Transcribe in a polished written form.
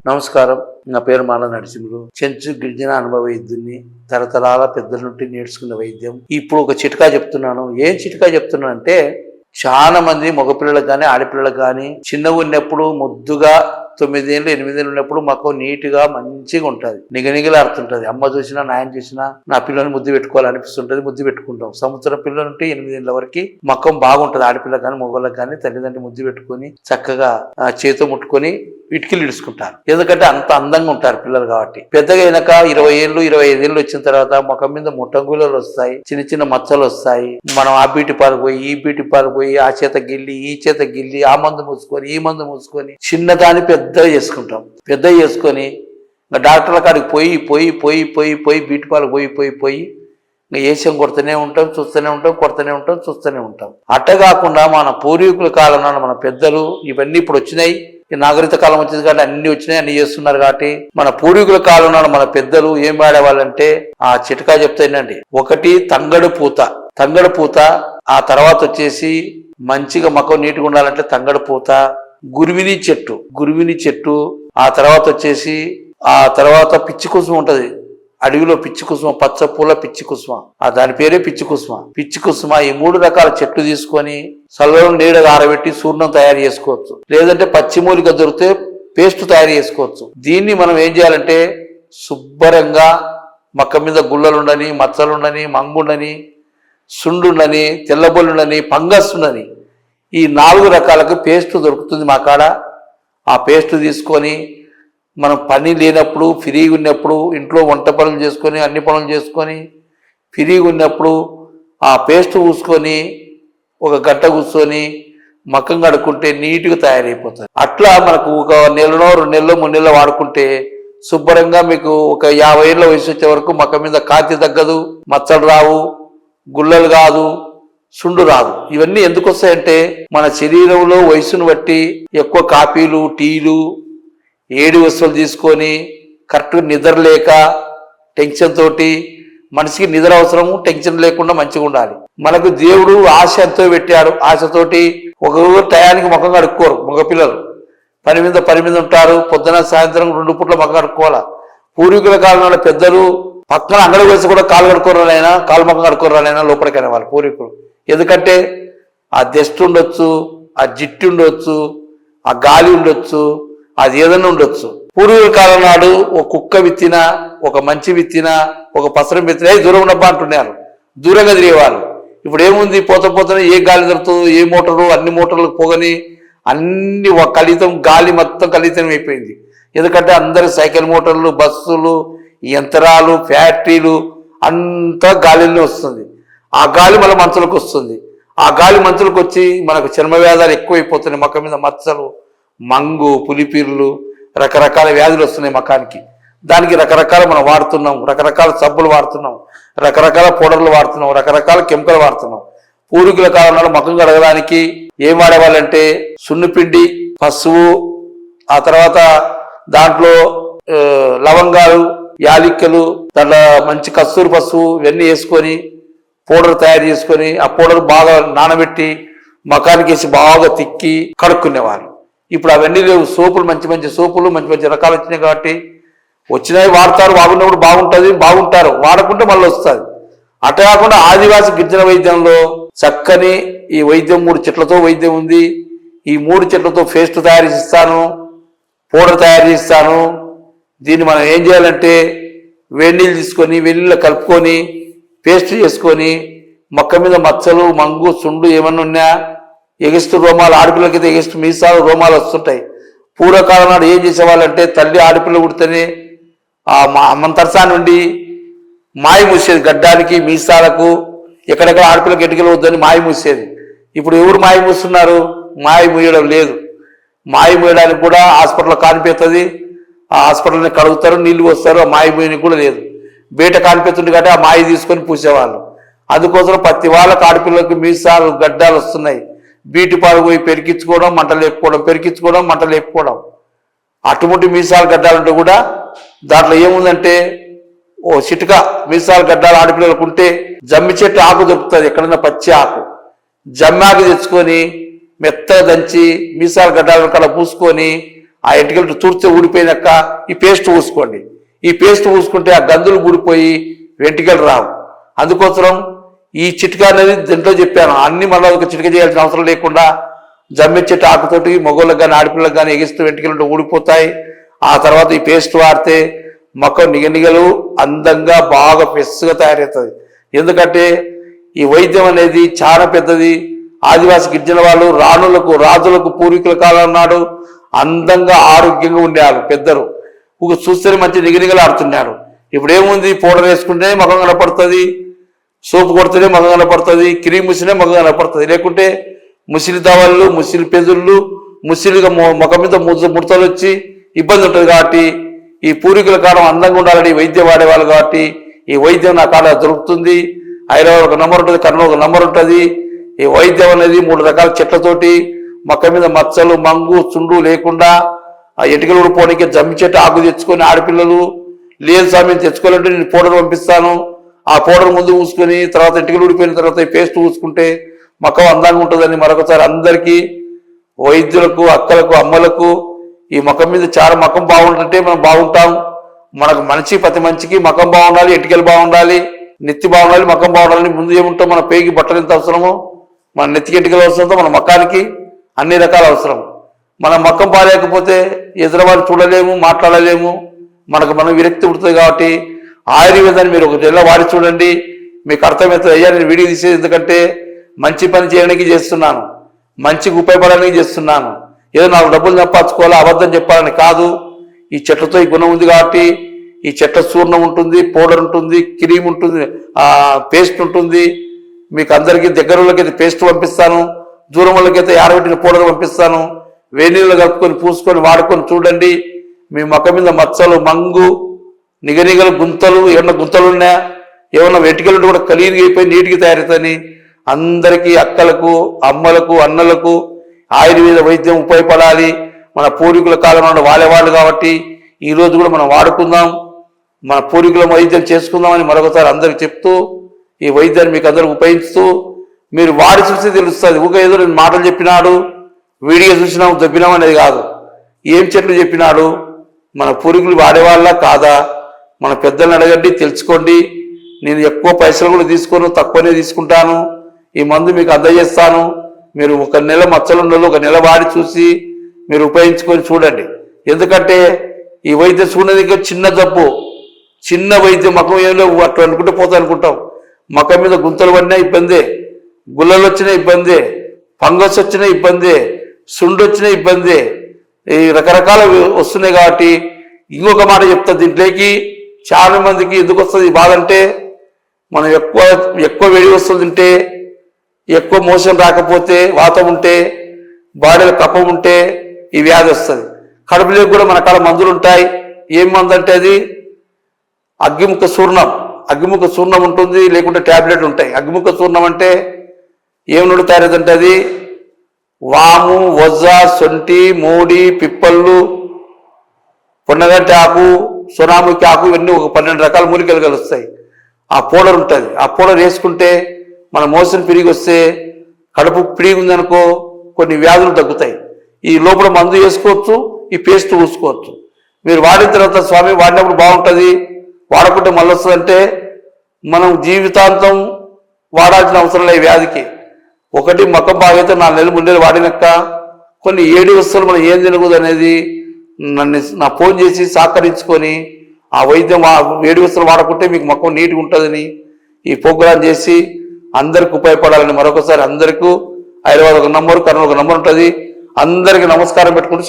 నమస్కారం. నా పేరు మాల నరసింహులు. చెంచు గిరిజన అనుభవ వైద్యుని, తరతరాల పెద్దల నుండి నేర్చుకున్న వైద్యం. ఇప్పుడు ఒక చిట్కా చెప్తున్నాను. ఏం చిట్కా చెప్తున్నాను అంటే, చాలా మంది మగపిల్లలకు కానీ ఆడపిల్లలకు కానీ చిన్నగా ఉన్నప్పుడు ముద్దుగా 9 ఏళ్ళు 8 ఏళ్ళు ఉన్నప్పుడు మాకు నీట్గా మంచిగా ఉంటుంది, నిగనిగలాడుతుంటది. అమ్మ చూసినా నాయన చూసినా నా పిల్లని ముద్దు పెట్టుకోవాలనిపిస్తుంటది, ముద్దు పెట్టుకుంటాం. సంవత్సరం పిల్లల నుండి 8 ఏళ్ళ వరకు మక్కం బాగుంటుంది. ఆడపిల్లలకు కానీ మగవాళ్ళకి కానీ తల్లిదండ్రులు ముద్దు పెట్టుకొని చక్కగా చేతితో ముట్టుకొని ఇటుకలు ఇడుచుకుంటారు. ఎందుకంటే అంత అందంగా ఉంటారు పిల్లలు కాబట్టి. పెద్దగా అయినాక 20 ఏళ్ళు 25 ఏళ్ళు వచ్చిన తర్వాత ముఖం మీద ముట్టంగులలు వస్తాయి, చిన్న చిన్న మచ్చలు వస్తాయి. మనం ఆ బ్యూటీ పార్క్ పోయి ఈ బ్యూటీ పార్క్ పోయి ఆ చేత గిల్లి ఈ చేత గిల్లి ఆ మందు మూసుకొని ఈ మందు మూసుకొని చిన్నదాన్ని పెద్దగా చేసుకుంటాం. పెద్దగా చేసుకొని డాక్టర్ల కాడికి పోయి పోయి పోయి పోయి పోయి బ్యూటీ పార్క్ పోయి పోయి పోయి ఏషం కొడుతూనే ఉంటాం, చూస్తూనే ఉంటాం, కొడుతూనే ఉంటాం, చూస్తూనే ఉంటాం. అట్ట కాకుండా మన పూర్వీకుల కాలంలో మన పెద్దలు ఇవన్నీ ఇప్పుడు వచ్చినాయి. ఈ నాగరిక కాలం వచ్చింది కాబట్టి అన్ని వచ్చినాయి, అన్ని చేస్తున్నారు కాబట్టి మన పూర్వీకుల కాలంలో మన పెద్దలు ఏం వాడేవాళ్ళంటే ఆ చిట్కా చెప్తానండి. ఒకటి తంగడు పూత. తంగడు పూత, ఆ తర్వాత వచ్చేసి మంచిగా మకం నీటిగా ఉండాలంటే తంగడు పూత, గురువిని చెట్టు, ఆ తర్వాత వచ్చేసి ఆ తర్వాత పిచ్చి కుసుమ ఉంటది. అడవిలో పిచ్చి కుసుమ, పచ్చ పూల పిచ్చి కుసుమ, దాని పేరే పిచ్చి కుసుమ. పిచ్చి కుసుమ ఈ 3 రకాల చెట్లు తీసుకొని చల్లలో నీడగా ఆరబెట్టి చూర్ణం తయారు చేసుకోవచ్చు. లేదంటే పచ్చిమూలిక దొరికితే పేస్ట్ తయారు చేసుకోవచ్చు. దీన్ని మనం ఏం చేయాలంటే శుభ్రంగా మక్క మీద గుళ్ళలుండని, మచ్చలుండని, మంగుండని, సుండుండని, తెల్లబొల్లుండని, ఫంగస్ ఉండని ఈ 4 రకాలకు పేస్ట్ దొరుకుతుంది మా కాడ. ఆ పేస్ట్ తీసుకొని మనం పని లేనప్పుడు ఫ్రీగా ఉన్నప్పుడు ఇంట్లో వంట పనులు చేసుకొని అన్ని పనులు చేసుకొని ఫ్రీగా ఉన్నప్పుడు ఆ పేస్ట్ పూసుకొని ఒక గంట కూర్చొని మక్కం కడుక్కుంటే నీట్గా తయారైపోతుంది. అట్లా మనకు ఒక నెలలో 2 నెలలో 3 నెలలు వాడుకుంటే శుభ్రంగా మీకు ఒక 50 ఏళ్ళ వయసు వచ్చే వరకు మక్క మీద కాంతి తగ్గదు, మచ్చలు రావు, గుళ్ళలు కాదు, సుండు రాదు. ఇవన్నీ ఎందుకు వస్తాయంటే మన శరీరంలో వయసును బట్టి ఎక్కువ కాఫీలు టీలు ఏడు వస్తువులు తీసుకొని కరెక్ట్గా నిద్ర లేక టెన్షన్ తోటి, మనిషికి నిద్ర అవసరము, టెన్షన్ లేకుండా మంచిగా ఉండాలి. మనకు దేవుడు ఆశ ఎంతో పెట్టాడు. ఆశతోటి ఒక టయానికి ముఖం కడుక్కోరు. మగపిల్లలు పని మీద ఉంటారు. పొద్దున సాయంత్రం 2 పూట్ల ముఖం కడుక్కోవాలా. పూర్వీకుల కాలంలో పెద్దలు పక్కన అంగడి వేసి కూడా కాలు కడుక్కోరాలైనా, కాలు ముఖం కడుక్కోరాలైనా లోపలికైనా వాళ్ళు పూర్వీకులు. ఎందుకంటే ఆ దెస్ట్ ఉండొచ్చు, ఆ జిట్టు ఉండొచ్చు, ఆ గాలి ఉండొచ్చు, అది ఏదైనా ఉండొచ్చు. పూర్వీకుల కాలం నాడు ఒక కుక్క విత్తినా, ఒక మంచి విత్తినా, ఒక పసరం విత్తినా దూరం ఉన్నబ్బా అంటున్నారు, దూరంగా తిరిగేవాళ్ళు. ఇప్పుడు ఏముంది, పోతనే ఏ గాలి దొరుకుతుందో, ఏ మోటారు, అన్ని మోటార్లకు పోగని అన్ని కలితం, గాలి మొత్తం కలితం అయిపోయింది. ఎందుకంటే అందరు సైకిల్ మోటార్లు, బస్సులు, యంత్రాలు, ఫ్యాక్టరీలు అంతా గాలిలోనే వస్తుంది. ఆ గాలి మళ్ళీ మనుషులకు వస్తుంది. ఆ గాలి మనుషులకు వచ్చి మనకు చర్మ వ్యాధాలు ఎక్కువైపోతున్నాయి. మొక్క మీద మచ్చలు, మంగు, పులిపీర్లు, రకరకాల వ్యాధులు వస్తున్నాయి మకానికి. దానికి రకరకాల మనం వాడుతున్నాం, రకరకాల సబ్బులు వాడుతున్నాం, రకరకాల పౌడర్లు వాడుతున్నాం, రకరకాల కెమికల్ వాడుతున్నాం. పూర్వీకుల కాలంలో ముఖం కడగడానికి ఏం వాడేవాళ్ళంటే సున్నిపిండి, పసుపు, ఆ తర్వాత దాంట్లో లవంగాలు, యాలిక్కలు, దాంట్లో మంచి కస్తూరి పసుపు ఇవన్నీ వేసుకొని పౌడర్ తయారు చేసుకొని ఆ పౌడర్ బాగా నానబెట్టి మకానికి వేసి బాగా తిక్కి కడుక్కునేవారు. ఇప్పుడు అవన్నీ లేవు. సోపులు, మంచి సోపులు, మంచి రకాలు వచ్చినాయి కాబట్టి వచ్చినాయి వాడతారు. బాగున్నప్పుడు బాగుంటారు, వాడకుంటే మళ్ళీ వస్తుంది. అట్లా కాకుండా ఆదివాసి గిరిజన వైద్యంలో చక్కని ఈ వైద్యం 3 చెట్లతో వైద్యం ఉంది. ఈ 3 చెట్లతో పేస్ట్ తయారు చేస్తాను, పౌడర్ తయారు చేస్తాను. దీన్ని మనం ఏం చేయాలంటే వేడి నీళ్ళు తీసుకొని వెల్లుల్లి కలుపుకొని పేస్ట్ చేసుకొని మొక్క మీద మచ్చలు, మంగు, సుండు ఏమన్నా ఉన్నా, ఎగిస్తు రోమాలు, ఆడపిల్లలకైతే ఎగిస్తు మీసాలు, రోమాలు వస్తుంటాయి. పూర్వకాలం నాడు ఏం చేసేవాళ్ళంటే తల్లి ఆడపిల్ల పుడితేనే ఆ మంతర్సా నుండి మాయ మూసేది. గడ్డానికి, మీసాలకు, ఎక్కడెక్కడ ఆడపిల్లకి ఎటుకలు వద్దని మాయ మూసేది. ఇప్పుడు ఎవరు మాయ మూస్తున్నారు? మాయ మూయడం లేదు. మాయ మూయడానికి కూడా హాస్పిటల్లో కానిపోతుంది. ఆ హాస్పిటల్ని కడుగుతారు, నీళ్లు వస్తారు. ఆ మాయ మూయనికి కూడా లేదు. బయట కానిపోతుంది కాబట్టి ఆ మాయ తీసుకొని పూసేవాళ్ళు. అందుకోసం ప్రతి వాళ్ళకి ఆడపిల్లలకు మీసాలు, గడ్డాలు వస్తున్నాయి. బ్యూటీ పార్క్ పోయి పెరికించుకోవడం, మంట లేపుకోవడం. అటువంటి మీసాలు గడ్డాలంటే కూడా దాంట్లో ఏముందంటే ఓ చిటుక మీసాలు గడ్డాలు ఆడపిల్లలకు ఉంటే జమ్మి చెట్టు ఆకు దొరుకుతుంది, ఎక్కడన్నా పచ్చి ఆకు, జమ్మి ఆకు తెచ్చుకొని మెత్తగా దంచి మీసాలు గడ్డాలను కల పూసుకొని ఆ ఎంటికలు తూర్చే ఊడిపోయినాక ఈ పేస్ట్ పూసుకోండి. ఈ పేస్ట్ పూసుకుంటే ఆ గందులు ఊడిపోయి వెంట్రుకలు రావు. అందుకోసం ఈ చిట్కా అనేది దీంట్లో చెప్పాను. అన్ని మళ్ళీ ఒక చిట్కా చేయాల్సిన అవసరం లేకుండా జమ్మి చెట్టు ఆకుతోటి మగోళ్ళకి కానీ ఆడపిల్లలకు కానీ ఎగిస్తూ వెంట్రుకలు ఊడిపోతాయి. ఆ తర్వాత ఈ పేస్ట్ వాడితే మొక్క నిగనిగలు అందంగా బాగా ఫ్రెష్గా తయారవుతుంది. ఎందుకంటే ఈ వైద్యం అనేది చాలా పెద్దది. ఆదివాసి గిరిజన వాళ్ళు రాణులకు రాజులకు పూర్వీకుల కాలం నాడు అందంగా ఆరోగ్యంగా ఉండేవారు. పెద్దలు చూస్తేనే మంచి నిగనిగలు ఆడుతున్నారు. ఇప్పుడు ఏముంది, పౌడర్ వేసుకుంటేనే మగం కనపడుతుంది, సోపు కొడితేనే మగం కనపడుతుంది, క్రీమ్ ముసినే మగం కనపడుతుంది. లేకుంటే ముసిలి దవళ్ళు, ముసిలి పెదుళ్ళు, ముసిలిగా ముఖం మీద ముడతలు వచ్చి ఇబ్బంది ఉంటుంది. కాబట్టి ఈ పూర్వీకుల కాలం అందంగా ఉండాలని వైద్యం వాడేవాళ్ళు. కాబట్టి ఈ వైద్యం నా కాడ దొరుకుతుంది. హైదరాబాద్ ఒక నంబర్ ఉంటుంది, కర్నూలు ఒక నంబర్ ఉంటుంది. ఈ వైద్యం అనేది 3 రకాల చెట్లతోటి మొక్క మీద మచ్చలు, మంగు, చుండు లేకుండా ఆ ఎంటికలు ఊడిపోవడానికి జమ్మి చెట్టు ఆకు తెచ్చుకొని ఆడపిల్లలు లేదు స్వామి తెచ్చుకోవాలంటే నేను పౌడర్ పంపిస్తాను. ఆ పౌడర్ ముందు పూసుకొని తర్వాత ఎంటికలు ఊడిపోయిన తర్వాత ఈ పేస్ట్ పూసుకుంటే మొక్క అందంగా ఉంటుందని మరొకసారి అందరికీ వైద్యులకు, అక్కలకు, అమ్మలకు ఈ ముఖం మీద చాలా ముఖం బాగుంటుంటే మనం బాగుంటాం. మనకు మనిషి ప్రతి మనిషికి ముఖం బాగుండాలి, ఎంటికలు బాగుండాలి, నెత్తి బాగుండాలి, ముఖం బాగుండాలని ముందు ఏముంటాం, మన పేగి బట్టలు ఎంత అవసరమో మన నెత్తికి ఎంటికలు అవసరంతో మన ముఖానికి అన్ని రకాల అవసరం. మన ముఖం బాగాలేకపోతే ఎదురవాళ్ళు చూడలేము, మాట్లాడలేము, మనకు మనం విరక్తి పుడుతుంది. కాబట్టి ఆయుర్వేదాన్ని మీరు 1 నెల వాడి చూడండి, మీకు అర్థమవుతుంది. అయ్యా నేను వీడియో తీసేది ఎందుకంటే మంచి పని చేయడానికి చేస్తున్నాను, మంచికి ఉపయోగపడడానికి చేస్తున్నాను. ఏదో నాకు డబ్బులు సంపాదించుకోవాలా, అబద్ధం చెప్పాలని కాదు. ఈ చెట్లతో ఈ గుణం ఉంది కాబట్టి ఈ చెట్ల చూర్ణం ఉంటుంది, పౌడర్ ఉంటుంది, క్రీమ్ ఉంటుంది, పేస్ట్ ఉంటుంది. మీకు అందరికీ దగ్గర వాళ్ళకైతే పేస్ట్ పంపిస్తాను, దూరం వాళ్ళకైతే ఆరబెట్టిన పౌడర్ పంపిస్తాను. వేణీళ్ళు కలుపుకొని పూసుకొని వాడుకొని చూడండి. మీ ముఖం మీద మచ్చలు, మంగు, నిగనిగలు, గుంతలు, ఏమన్నా గుంతలు ఉన్నాయా, ఏమన్నా వెంట్రుకలు కూడా క్లీన్గా అయిపోయి నీట్గా తయారవుతాయని అందరికీ అక్కలకు, అమ్మలకు, అన్నలకు ఆయుర్వేద వైద్యం ఉపయోగపడాలి. మన పూర్వీకుల కాలం నుండి వాడేవాళ్ళు కాబట్టి ఈరోజు కూడా మనం వాడుకుందాం, మన పూర్వీకుల వైద్యం చేసుకుందామని మరొకసారి అందరికి చెప్తూ ఈ వైద్యాన్ని మీకు అందరికి ఉపయోగిస్తూ మీరు వాడి చూస్తే తెలుస్తుంది. ఊక ఏదో నేను మాటలు చెప్పినాడు, వీడియో చూసినాము దెబ్బినాం అనేది కాదు. ఏం చెట్లు చెప్పినాడు, మన పూర్వీకులు వాడేవాళ్ళ కాదా, మన పెద్దలను అడగండి, తెలుసుకోండి. నేను ఎక్కువ పైసలు కూడా తీసుకోను, తక్కువనే తీసుకుంటాను. ఈ మందు మీకు అందజేస్తాను. మీరు 1 నెల మచ్చలుండలు 1 నెల వాడి చూసి మీరు ఉపయోగించుకొని చూడండి. ఎందుకంటే ఈ వైద్యం చూడడానికి చిన్న జబ్బు, చిన్న వైద్యం, ముఖం ఏమో అట్లా అనుకుంటే పోతా అనుకుంటాం. ముఖం మీద గుంతలు పడినా ఇబ్బందే, గుల్లలు వచ్చినా ఇబ్బందే, ఫంగస్ వచ్చినా ఇబ్బందే, సుండు వచ్చినా ఇబ్బందే, ఈ రకరకాల వస్తున్నాయి. కాబట్టి ఇంకొక మాట చెప్తా, దీంట్లోకి చాలా మందికి ఎందుకు వస్తుంది ఈ బాధ అంటే, మనం ఎక్కువ వేడి వస్తువులు తింటే, ఎక్కువ మోషన్ రాకపోతే, వాతం ఉంటే, బాడీలో కఫం ఉంటే ఈ వ్యాధి వస్తుంది. కడుపులోకి కూడా మన కాడ మందులు ఉంటాయి. ఏం మందు అంటే అది అగ్గిముఖ చూర్ణం. అగ్గిముఖ చూర్ణం ఉంటుంది, లేకుంటే ట్యాబ్లెట్ ఉంటాయి. అగ్గిముఖ చూర్ణం అంటే ఏం నుండి తయారైందంటే అది వాము, వజ్జ, సొంటి, మూడి, పిప్పళ్ళు, పొన్నగంటి ఆకు, సోనాముఖి ఆకు, ఇవన్నీ ఒక 12 రకాల మూలికలు కలుస్తాయి. ఆ పౌడర్ ఉంటుంది. ఆ పౌడర్ వేసుకుంటే మన మోషన్ పిరిగి వస్తే, కడుపు పిరిగి ఉందనుకో కొన్ని వ్యాధులు తగ్గుతాయి. ఈ లోపల మందు వేసుకోవచ్చు, ఈ పేస్ట్ పూసుకోవచ్చు. మీరు వాడిన తర్వాత స్వామి వాడినప్పుడు బాగుంటుంది, వాడకుంటే మళ్ళీ వస్తుందంటే మనం జీవితాంతం వాడాల్సిన అవసరం లేదు. వ్యాధికి ఒకటి ముఖం బాగైతే 4 నెలలు 3 నెలలు వాడినాక కొన్ని 7 వస్తువులు మనం ఏం తినకూడదు అనేది నా ఫోన్ చేసి సహకరించుకొని ఆ వైద్యం 7 వస్తువులు వాడకుంటే మీకు ముఖం నీట్గా ఉంటుందని ఈ ప్రోగ్రాం చేసి అందరికి ఉపయోగపడాలని మరొకసారి అందరికీ హైదరాబాద్ ఒక నంబర్, కర్నూలు ఒక నంబర్ ఉంటుంది. అందరికీ నమస్కారం పెట్టుకుంటూ